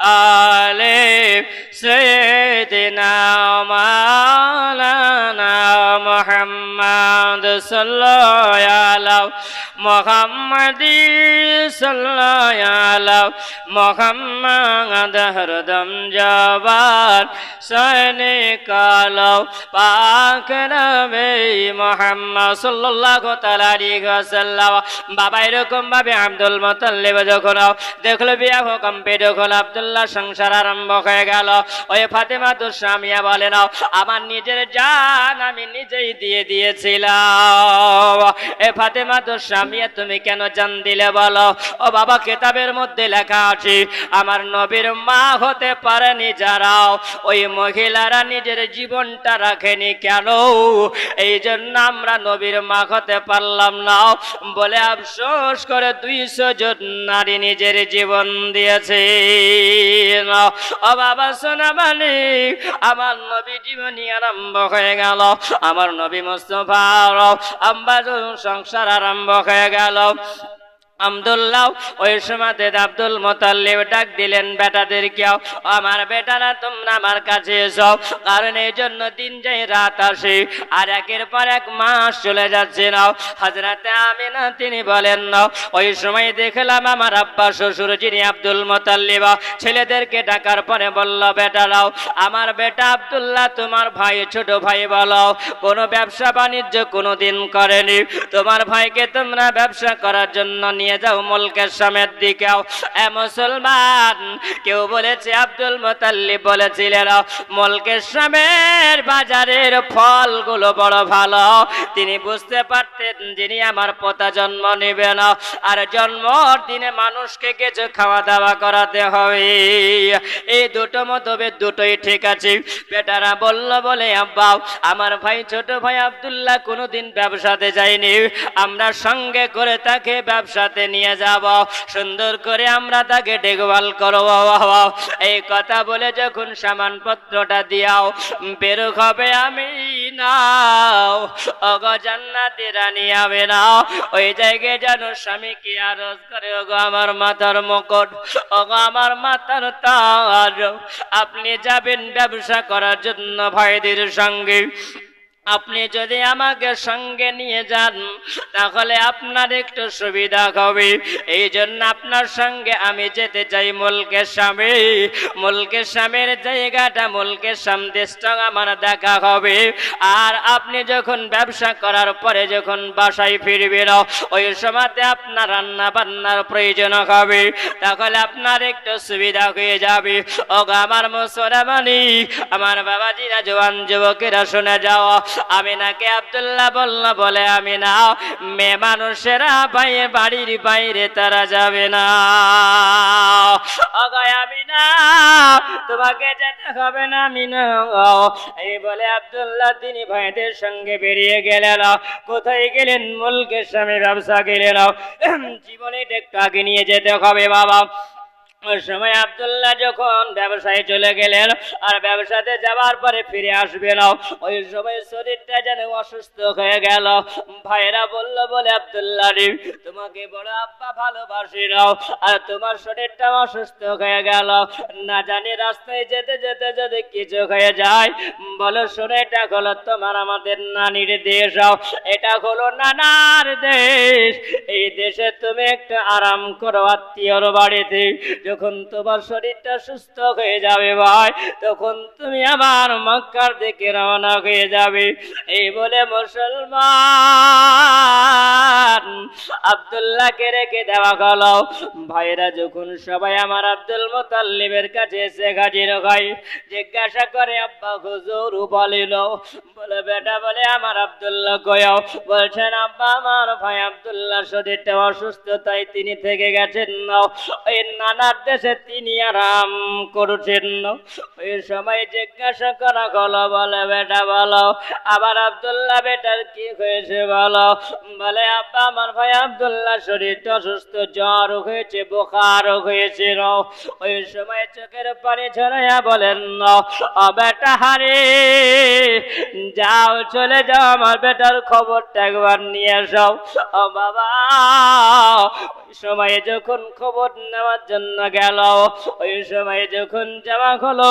আলে সাইয়্যিদিনা মাওলানা মুহাম্মদ সাল্লাল্লাহু আলাইহি মুহাম্মাদি সাল্লাল্লাহু আলাইহি মুহাম্মদ হরদম জবান সনে কালো পাক নবী মুহাম্মদ সাল্লাল্লাহু তাআলা আলাইহি ওয়াসাল্লাম বাবা এরকম ভাবে আব্দুল মুত্তালিব যখন দেখলো বিয়া কমপ্লিট যখন আব্দুল্লাহ সংসার আরম্ভ হয়ে গেল ওই ফাতেমা তো স্বামীয়া বলেন আমার নিজের জান আমি নিজেই দিয়ে দিয়েছিলাম এ ফাতেমা তো স্বামীয়া তুমি কেন জান দিলে বলো ও বাবা কিতাবের মধ্যে লেখা আছে আমার নবীর মা হতে পারেনি যারা ওই মহিলারা নিজের জীবনটা রাখেনি কেন এই জন্য আমরা নবীর মা হতে পারলাম না বলে আফসোস করে 200 জন নারী নিজের জীবন দিয়েছে ও বাবা সোনা মালিক আমার নবী জীবনী আরম্ভ হয়ে গেল আমার নবী মুস্তাফা আমার সংসার আরম্ভ হয়ে গেল আব্দুল্লাহ ওই সময়তে আব্দুল মুত্তালিব ডাক দিলেন বেটাদেরকেও আমার বেটারা তোমরা আমার কাছে এসো কারণ এই জন্য দিন যাই রাত আসে আর একের পর এক মাস চলে যাচ্ছে না হযরতে আমিনা তিনি বলেন না ওই সময় দেখলাম আমার আব্বা শ্বশুর যিনি আব্দুল মুত্তালিব ছেলেদেরকে ডাকার পরে বলল বেটারাও আমার বেটা আব্দুল্লাহ তোমার ভাই ছোট ভাই বলো কোনো ব্যবসা বাণিজ্য কোনোদিন করেনি তোমার ভাইকে তোমরা ব্যবসা করার জন্য নিয়ে যাও মুলকের সামের দিকেও এ মুসলমান কেউ বলেছে আব্দুল মুত্তালিব বলেছিলেন মুলকের সামের বাজারের ফলগুলো বড় ভালো তিনি বুঝতে পারতেন যিনি আমার পোতা জন্ম নেবে না আর জন্মর দিনে মানুষকে কিছু খাওয়া দাওয়া করাতে হবে এই দুটো মতভেদ দুটোই ঠিক আছে বেটারা বলল বলে আব্বা আমার ভাই ছোট ভাই আব্দুল্লাহ কোনোদিন ব্যবসাতে যায়নি আমরা সঙ্গে করে তাকে ব্যবসাতে নিয়ে যাব সুন্দর করে আমরা তাকে দেখভাল করব এই কথা বলে যখন সামানপত্রটা দিয়াও বের হবে আমি নাও ওগো জান্নাতি রানী হবে না ওই জায়গায় যেন স্বামী কি আরজ করে ওগো আমার মাথার মুকুট ওগো আমার মাথার তাজ আপনি যাবেন ব্যবসা করার জন্য ভাইদের সঙ্গে আপনি যদি আমাকে সঙ্গে নিয়ে যান তাহলে আপনার একটু সুবিধা হবে, এই জন্য আপনার সঙ্গে আমি যেতে চাই মুলকের শামে। মুলকের শামের জায়গাটা, মুলকের শাম দেশটা আমার দেখা হবে। আর আপনি যখন ব্যবসা করার পরে যখন বাসায় ফিরবেন, ওই সময়তে আপনার রান্না বান্নার প্রয়োজন হবে, তাহলে আপনার একটু সুবিধা হয়ে যাবে। ও আমার মুসলমানি, আমার বাবাজিরা, জওয়ান যুবকেরা শুনে যাও। আমিনাকে আব্দুল্লাহ বলল, বলে আমিনা, মেয়ে মানুষেরা বাইরে, বাড়ির বাইরে তারা যাবে না। অগায় আমিনা, তোমাকে যেতে হবে না আমিনা। এই বলে আব্দুল্লাহ তিনি ভাইদের সঙ্গে বেরিয়ে গেলেন। কোথায় গেলেন? মুলকের সামনে ব্যবসা গেলেন। জীবনে একটু আগে নিয়ে যেতে হবে বাবা। ওই সময় আব্দুল্লাহ যখন ব্যবসায় চলে গেলেন, আর ব্যবসাতে যাওয়ার পরে ফিরে আসবে না, ওই সময় শরীরটা যেন অসুস্থ হয়ে গেল। ভাইরা বলল, বলে আব্দুল্লাহ রে, তোমাকে বড় আব্বা ভালোবাসি নাও, আর তোমার শরীরটা অসুস্থ হয়ে গেল, না জানি রাস্তায় যেতে যেতে যদি কিছু হয়ে যায়, বলো শোনো, এটা হলো তোমার আমাদের নানির দেশ, এটা হলো নানার দেশ। এই দেশে তুমি একটু আরাম করো আত্মীয়র বাড়িতে। যখন তোমার শরীরটা সুস্থ হয়ে যাবে ভাই, তখন তুমি আবার মক্কার দিকে রওনা হয়ে যাবে। এই বলে মুসলমান আব্দুল্লাহকে রেখে দেওয়া গেল। ভাইরা যখন সবাই আমার আব্দুল মুতাল্লিবের কাছে এসে হাজির হয়, জিজ্ঞাসা করে, আব্বা হুজুর বলিল, বলে বেটা, বলে আমার আব্দুল্লাহ কয়ও? বলছেন আব্বা, আমার ভাই আব্দুল্লাহ শরীরটা অসুস্থ, তাই তিনি থেকে গেছেন না, ওই নানার দেশে তিনি আরাম করছেন। ওই সময় জিজ্ঞাসা করা হলো, বলে বেটা বলো, আবার আব্দুল্লাহ বেটার কি হয়েছে বলো? বলে আব্বা, আমার ভাই আব্দুল্লাহ শরীরটা অসুস্থ, জ্বর হয়েছে, বোখার হয়েছে। ওই সময় চোখের পানি ঝরাইয়া বলেন, বেটা হারে, যাও চলে যাও, আমার বেটার খবরটা একবার নিয়ে এসো। ও বাবা, ওই সময় যখন খবর নেওয়ার জন্য গেল, ওই সময় যখন যাওয়া হলো,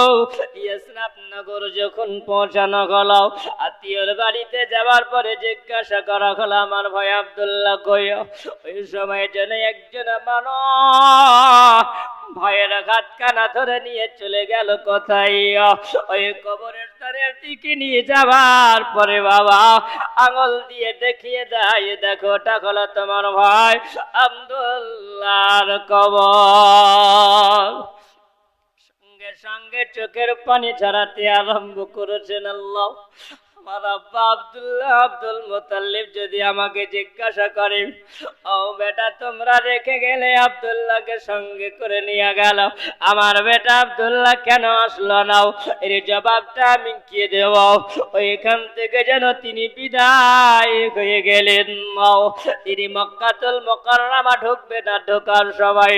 ইসলামনগর যখন পৌঁছানো হলো, আত্মীয়র বাড়িতে যাওয়ার পরে জিজ্ঞাসা করা হলো, আমার ভাই আব্দুল্লাহ কই? ওই সময় যেন একজন মানুষ ভয়ের ঘাটখানা ধরে নিয়ে চলে গেল কোথায়? ওই কবরের ধারের দিকে নিয়ে যাবার পরে বাবা আঙুল দিয়ে দেখিয়ে দেয়, দেখো ওটা হলো তোমার ভাই আব্দুল্লাহর কবর। সঙ্গে সঙ্গে চোখের পানি ঝরাতে আরম্ভ করেছেন। আল্লাহ, আমার আব্বা আব্দুল্লাহ আব্দুল মুতাল্লিব যদি আমাকে জিজ্ঞাসা করে, ও বেটা তোমরা রেখে গেলে আব্দুল্লাহকে সঙ্গে করে নিয়ে গেল, আমার বেটা আব্দুল্লাহ কেন আসলো না? এর জবাবটা আমি কি দেব? ওইখান থেকে যেন তিনি বিদায় হয়ে গেলেন। তিনি মক্কাতুল মুকাররমা ঢুকবে না, ঢোকার সময়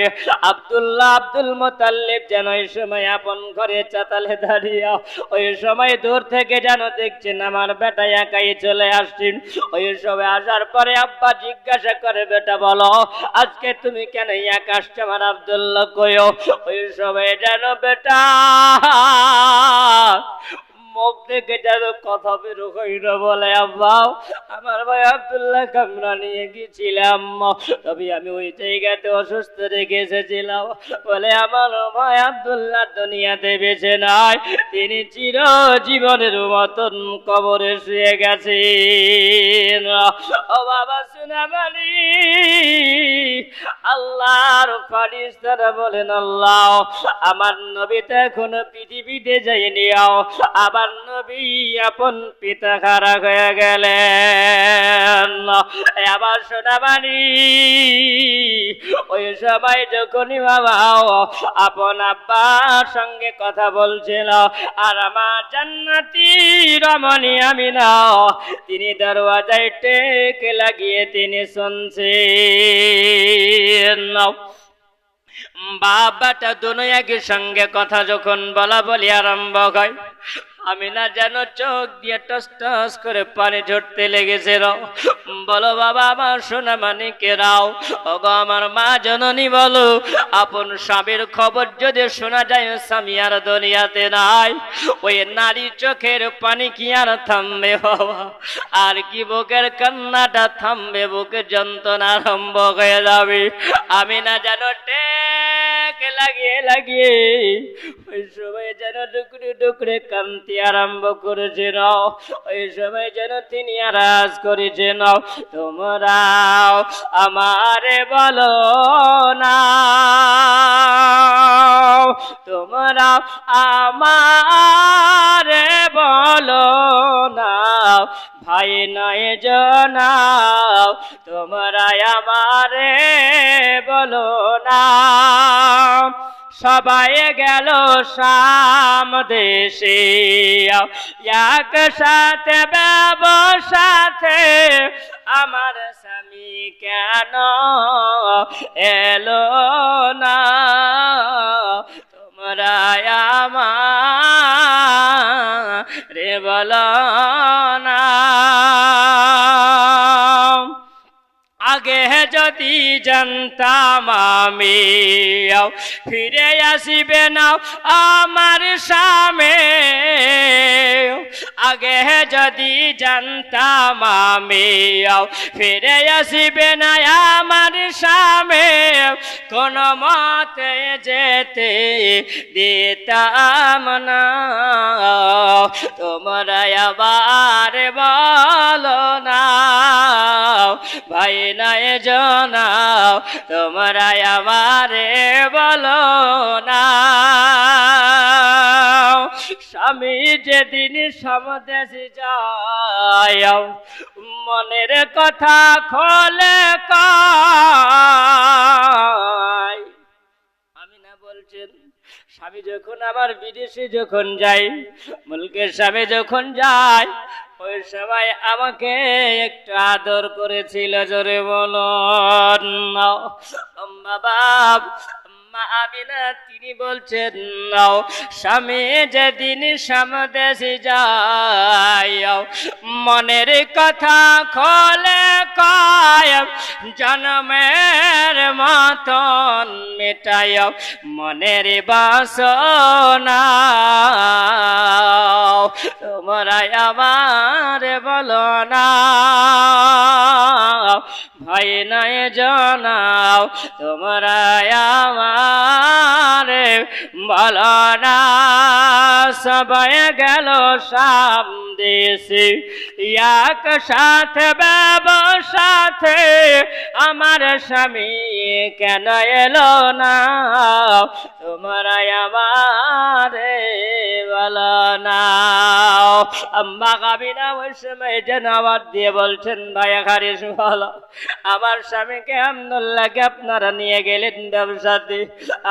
আব্দুল্লাহ আব্দুল মুতাল্লিব যেন ওই সময় আপন ঘরে চাতালে দাঁড়িয়ে, ওই সময় দূর থেকে যেন দেখছেন আমার বেটা একাই চলে আসছেন। ওই সময় আসার পরে আব্বা জিজ্ঞাসা করে, বেটা বলো, আজকে তুমি কেন একা আসছো? আমার আব্দুল্লাহ কইও। ওই সময় যেন বেটা মুখ থেকে যেন কথা বের হইল, বলে আব্বা, আমার ভাই আব্দুল্লাহ কামরা নিয়ে গেছিলাম, তবে আমি ওই জায়গাতে অসুস্থ রেখে এসেছিলাম। বলে আমার ভাই আব্দুল্লাহ দুনিয়াতে বেঁচে নাই, তিনি চিরজীবনের মতন কবরে শুয়ে গেছেন। ও বাবা সোনামানি, আল্লাহর ফারিস্তারা বলেন, আল্লাহ, আমার নবী তো এখনো পৃথিবীতে যায়নি, আবার নবী আপন পিতা হারা হয়ে গেলেন। আবার সোনামানি, ওই সময় যখনই বাবা আপন আব্বার সঙ্গে কথা বলছিল, আর আমার জান্নাতি রমণী আমিনা তিনি দরওয়াজায় টেক লাগিয়ে তিনি শুনছেন। বাবাটা দুনো একই সঙ্গে কথা যখন বলা বলি আরম্ভ হয়, আমিনা যেন চোখ দিয়ে টস টস করে পানি ঝরতে লেগেছিল। বলো বাবা আমার সোনা মানিকেরাও, ওগো আমার মা জননী বলো, আপন স্বামীর খবর যদি শোনা যায় স্বামী আর দুনিয়াতে নাই, ওই নারী চোখের পানি কি আর থামবে বাবা? আর কি বুকের কান্নাটা থামবে? বুকের যন্ত্রণা আরম্ভ হয়ে যাবে। আমিনা যেন টেক লাগিয়ে লাগিয়ে ওই সময় যেন ডুকরে ডুকরে কান্তি আরম্ভ করেছেন। ওই সময় যেন তিনি আরাজ করেছেন, তোমরাও আমারে বলো না, তোমরা আমারে বলো না, ভাই নয় জনাও, তোমরা আমারে বলো না। সবাই গেল শাম দেশে, একসাথে ব্যবসাতে, আমার স্বামী কেন এলো না? তোমরা আমারে বলো না। আগে যদি জানতাম আমি ফিরে আসিবে না আমার স্বামী, আগে যদি জানতাম আমি ফিরে আসিবে না আমার স্বামী, কোন মতে যেতে দিতাম না। তোমরা আবার বলো না, ভাই নাই জানাও, তোমরা আমারে বলো না। স্বামী যেদিন সমদেশে যায়, মনের কথা খোলে কয়। আমিনা বলছেন, স্বামী যখন আমার বিদেশে যখন যাই, মুলকের স্বামী যখন যায়, ওই সময় আমাকে একটু আদর করেছিল। জোরে বলুন বাবা। মা আমিনা তিনি বলছেন, স্বামী যেদিন সমদেশে যায়, মনের কথা খোলে কয়, জন্মের মতন মেটায় মনের বাসনা। তোমরা আমার বলো না, ভাই নাই জানাও, তোমরা আমার বলো না। সবাই গেল শাম দেশে, একসাথে ব্যবসাতে, আমার স্বামী কেন এলো না? তোমরা আমার বলো না। আম্মা আমিনা ওই সময় যেন আবার দিয়ে বলছেন, ভাইয়া খারিস বলো, আমার স্বামীকে আব্দুল্লাহকে আপনারা নিয়ে গেলেন ব্যবসাতে,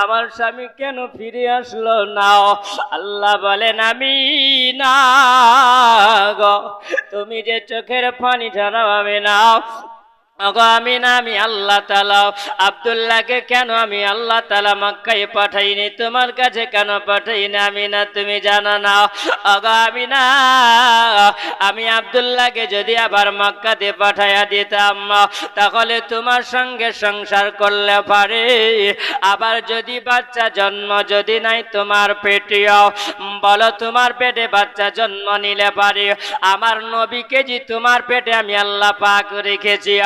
আমার স্বামী কেন ফিরে আসলো না? আল্লাহ বলেন, আমি না গো, তুমি যে চোখের পানি ঝরাবে না, আমিনা আমি আল্লাহ তাআলা আব্দুল্লাহকে কেন আমি আল্লাহ তাআলা মক্কায় পাঠাইনি, তোমার কাছে কেন পাঠাইনি? আমিনা তুমি জানো না? আমিনা আমি আব্দুল্লাহকে যদি আবার মক্কাতে পাঠাইয়া দিতাম, তাহলে তোমার সঙ্গে সংসার করলে পারে, আবার যদি বাচ্চা জন্ম যদি নাই তোমার পেটেও, বলো তোমার পেটে বাচ্চা জন্ম নিলে পারে, আমার নবীকে যে তোমার পেটে আমি আল্লাহ পাক রেখেছি,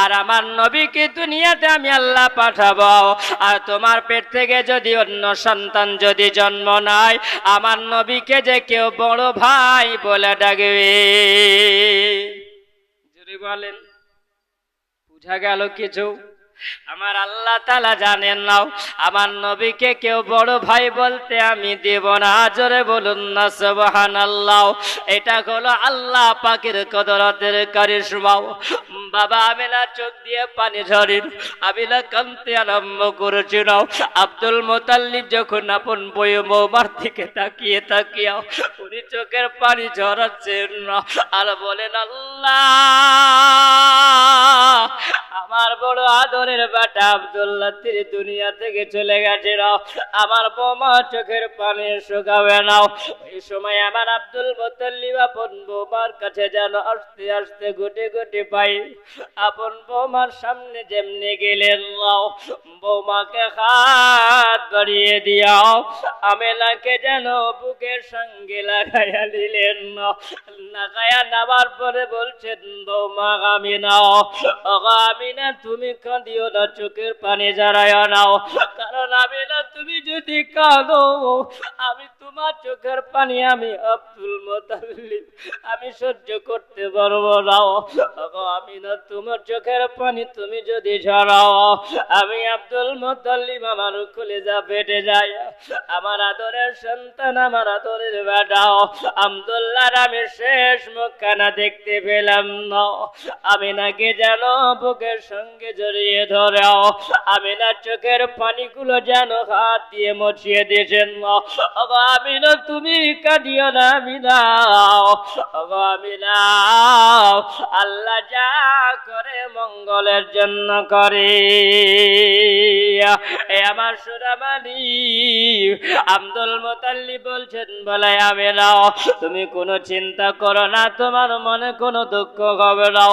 আর আমার নবীকে দুনিয়াতে আমি আল্লাহ পাঠাবো, আর তোমার পেট থেকে যদি অন্য সন্তান যদি জন্ম নেয়, আমার নবীকে যে কেউ বড় ভাই বলে ডাকবে। যদি বলেন বুঝা গেল কিছু? আমার আল্লাহ তাআলা জানেন না, আমার নবীকে কেউ বড় ভাই বলতে আমি দেব না। জোরে বলুন না সুবহানাল্লাহ। এটা হলো আল্লাহ পাকের কুদরতের কারিশমা। বাবা আমিনা চোখ দিয়ে পানি ঝরেন, আমিনা কাঁদতে আরম্ভ করেছিল। আব্দুল মুতাল্লিব যখন আপন বইয়ে বৌমার দিকে তাকিয়ে তাকিয়ে উনি চোখের পানি ঝরাচ্ছেন আর বলেন, আল্লাহ আমার বড় আদরের বেটা আব্দুল্লাহ তিনি দুনিয়া থেকে চলে গেছিল। আমার বৌমা চোখের পানি শুকাবে না। এই সময় আমার আব্দুল মুত্তালিব আপন বৌমার কাছে যেন আস্তে আস্তে গুটি গুটি পাই। আপন বৌমার সামনে যেমনি গেলেন, বৌমাকে হাত বাড়িয়ে দিয়াও আমেনাকে যেন বুকের সঙ্গে লাগাইয়া দিলেন। লাগাইয়া নেওয়ার পরে বলছেন, বৌমা আমিনা, আমিনা তুমি কাঁদিও না, চোখের পানি জড়াইয়া নাও, কারণ আমিনা তুমি যদি কাঁদো আমি তোমার চোখের পানি আমি আব্দুল মুত্তালিব আমি সহ্য করতে পারবো না। আমিনা তোমার চোখের পানি তুমি যদি ঝরাও আমি আব্দুল মুত্তালিব আমার কলিজা ফেটে যায়। আমার আদরের সন্তান, আমার আদরের বেটা আব্দুল্লাহর আমি শেষ মুখখানা দেখতে পেলাম না। আমিনাকে যেন বুকের সঙ্গে জড়িয়ে ধরাও, আমিনার চোখের পানিগুলো যেন হাত দিয়ে মুছিয়ে দিয়েছেন। আমিনা তুমি কাঁদিও না, আমিনা আমিনা আল্লাহ যা করে মঙ্গলের জন্য করে। আমার সোনামানি আব্দুল মুত্তালিব বলছেন, বলে আমিনা তুমি কোনো চিন্তা করো না, তোমার মনে কোনো দুঃখ হবে না।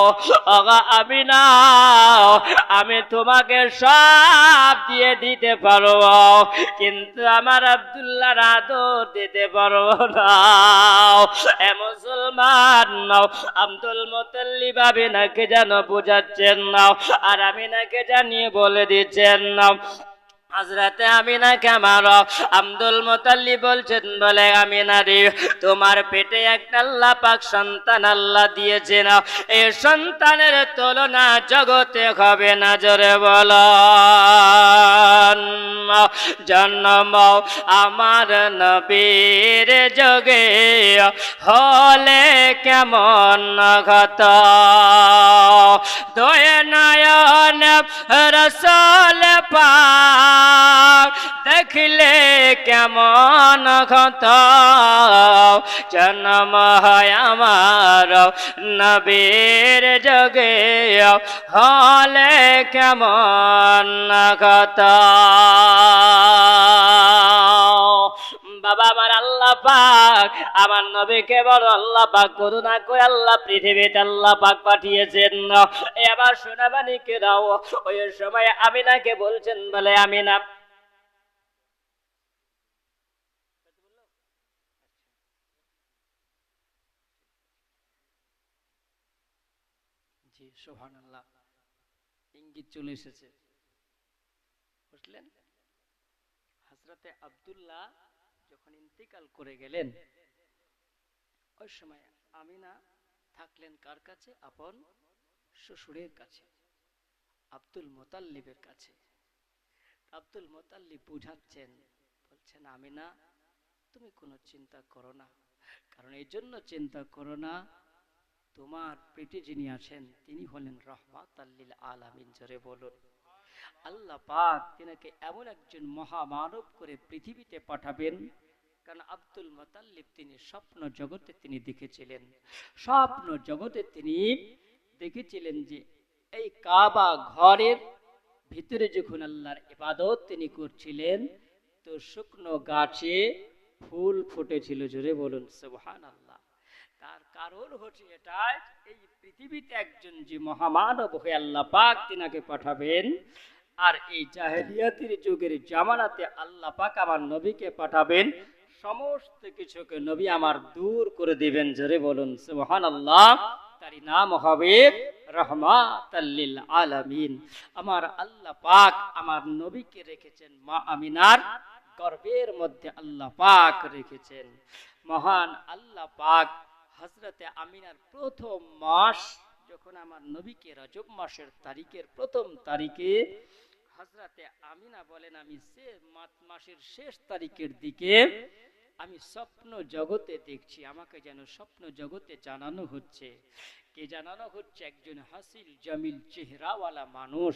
আমিনা আমি তোমাকে সব দিয়ে দিতে পারবো, কিন্তু আমার আব্দুল্লাহর আদর দিতে পারবো না। এ মুসলমান আব্দুল মুত্তালিব আমিনাকে যেন বোঝাচ্ছেন না, আর আমিনাকে জানিয়ে বলে দিচ্ছেন না। হযরতে আমিনাকে আমার আব্দুল মুত্তালিব বলছেন, বলে আমিনা রে তোমার পেটে একটা আল্লাহ পাক সন্তান আল্লাহ দিয়েছেন, এই সন্তানের তুলনা জগতে হবে না। জোরে বলো জন্ম আমার নবীর যোগে হলে কেমন ঘত, দোয় নয়ন রাসূল পাক দেখলে কেমন ঘত, জন্ম হয় আমার নবীর যোগে হলে কেমন ঘত। বাবা আমার আল্লাহ পাক আমার নবীকে বড় আল্লাহ পাক করুণা করে আল্লাহ পৃথিবীতে আল্লাহ পাক পাঠিয়েছেন। এবার সোনাবানিকে দাও, ওই সময় আমিনাকে বলছেন, বলে আমিনা জি সুবহানাল্লাহ, ইঙ্গিত চলে এসেছে, বুঝলেন? হযরতে আব্দুল্লাহ যখন ইন্তেকাল করে গেলেন, ওই সময় আমিনা থাকলেন কার কাছে? আপন শ্বশুরের কাছে, আব্দুল মুত্তালিবের কাছে। আব্দুল মুত্তালিব বুঝাচ্ছেন, বলছেন আমিনা তুমি কোনো চিন্তা করো না, কারণ এই জন্য চিন্তা করো না, তোমার পেটে যিনি আছেন তিনি হলেন রাহমাতাল লিল আলামিন। জোরে বলুন আল্লাহ পাক তিনাকে এমন একজন মহামানব করে পৃথিবীতে পাঠাবেন, কারণ আব্দুল মুত্তালিব তিনি স্বপ্ন জগতে তিনি দেখেছিলেন, স্বপ্ন জগতে তিনি দেখেছিলেন যে এই কাবা ঘরের ভিতরে যখন আল্লাহর ইবাদত তিনি করছিলেন, তো শুকনো গাছে ফুল ফুটেছিল। জোরে বলুন সুবহানাল্লাহ। তার কারণ হচ্ছে এটাই, এই পৃথিবীতে একজন যে মহামানব হয়ে আল্লাহ পাক তিনাকে পাঠাবেন, আর এই জাহেলিয়াতের যুগের জামানাতে আল্লাহ পাক আমার নবীকে পাঠাবেন, সমস্ত কিছুকে নবী আমার দূর করে দিবেন। জোরে বলুন সুবহানাল্লাহ। তারই নাম হবে রাহমাতাল লিল আলামিন। আমার আল্লাহ পাক আমার নবীকে রেখেছেন মা আমিনার গর্ভের মধ্যে, আল্লাহ পাক রেখেছেন। মহান আল্লাহ পাক হযরতে আমিনার প্রথম মাস যখন আমার নবীকে রজব মাসের তারিখের প্রথম তারিখে হযরতে আমিনা বলেন, আমি মাসের শেষ তারিখের দিকে আমি স্বপ্ন জগতে দেখছি, আমাকে যেন স্বপ্ন জগতে জানানো হচ্ছে। কে জানানো হচ্ছে? একজন হাসিল জামিল চেহারাওয়ালা মানুষ